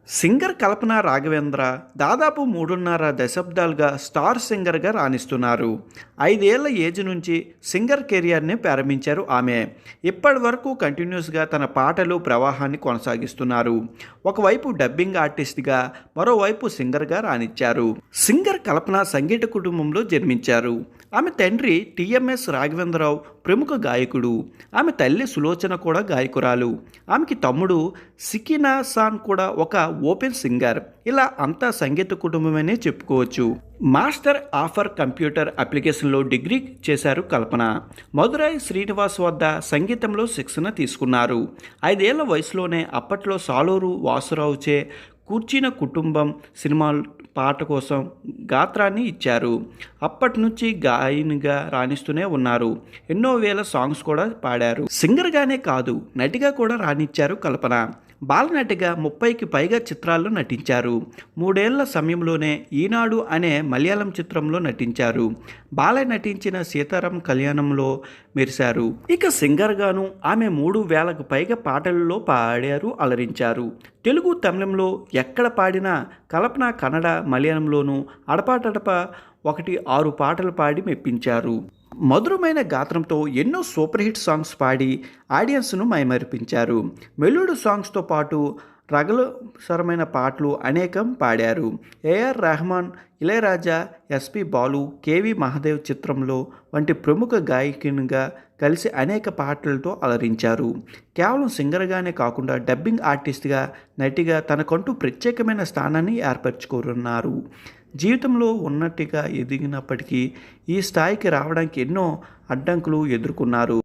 Singer కల్పన రాఘవేంద్ర దాదాపు 3.5 దశాబ్దాలుగా star సింగర్గా రాణిస్తున్నారు. 5 ఏళ్ల ఏజ్ నుంచి సింగర్ కెరియర్ని ప్రారంభించారు ఆమె. ఇప్పటి వరకు కంటిన్యూస్గా తన పాటలు ప్రవాహాన్ని కొనసాగిస్తున్నారు. ఒకవైపు డబ్బింగ్ ఆర్టిస్ట్గా, మరోవైపు సింగర్గా రాణించారు. సింగర్ కల్పన సంగీత కుటుంబంలో జన్మించారు. ఆమె తండ్రి టిఎంఎస్ రాఘవేంద్రరావు ప్రముఖ గాయకుడు. ఆమె తల్లి సులోచన కూడా గాయకురాలు. ఆమెకి తమ్ముడు సికినా సాన్ కూడా ఒక ఓపెన్ సింగర్. ఇలా అంతా సంగీత కుటుంబమనే చెప్పుకోవచ్చు. మాస్టర్ ఆఫర్ కంప్యూటర్ అప్లికేషన్లో డిగ్రీ చేశారు కల్పన. మధురై శ్రీనివాస్ వద్ద సంగీతంలో శిక్షణ తీసుకున్నారు. 5 ఏళ్ల వయసులోనే అప్పట్లో సాలూరు వాసురావుచే కూర్చిన కుటుంబం సినిమా పాట కోసం గాత్రాన్ని ఇచ్చారు. అప్పటి నుంచి గాయనిగా రాణిస్తూనే ఉన్నారు. ఎన్నో వేల సాంగ్స్ కూడా పాడారు. సింగర్గానే కాదు, నటిగా కూడా రాణించారు కల్పన. బాలనటిగా 30కి పైగా చిత్రాల్లో నటించారు. 3 ఏళ్ల సమయంలోనే ఈనాడు అనే మలయాళం చిత్రంలో నటించారు. బాలయ్య నటించిన సీతారాం కళ్యాణంలో మెరిశారు. ఇక సింగర్గాను ఆమె 3,000కు పైగా పాటలలో పాడారు, అలరించారు. తెలుగు, తమిళంలో ఎక్కడ పాడినా కల్పన కన్నడ, మలయాళంలోనూ అడపాదడప 6 పాటలు పాడి మెప్పించారు. మధురమైన గాత్రంతో ఎన్నో సూపర్ హిట్ సాంగ్స్ పాడి ఆడియన్స్ను మైమరిపించారు. మెలోడీ సాంగ్స్తో పాటు రగలసరమైన పాటలు అనేకం పాడారు. A R Rahman, Ilaiyaraaja, S P Balu, K V Mahadev చిత్రంలో వంటి ప్రముఖ గాయకునిగా కలిసి అనేక పాటలతో అలరించారు. కేవలం సింగర్గానే కాకుండా డబ్బింగ్ ఆర్టిస్ట్గా, నటిగా తనకంటూ ప్రత్యేకమైన స్థానాన్ని ఏర్పరచుకున్నారు. జీవితంలో ఉన్నట్టుగా ఎదిగినప్పటికీ ఈ స్థాయికి రావడానికి ఎన్నో అడ్డంకులు ఎదుర్కొన్నారు.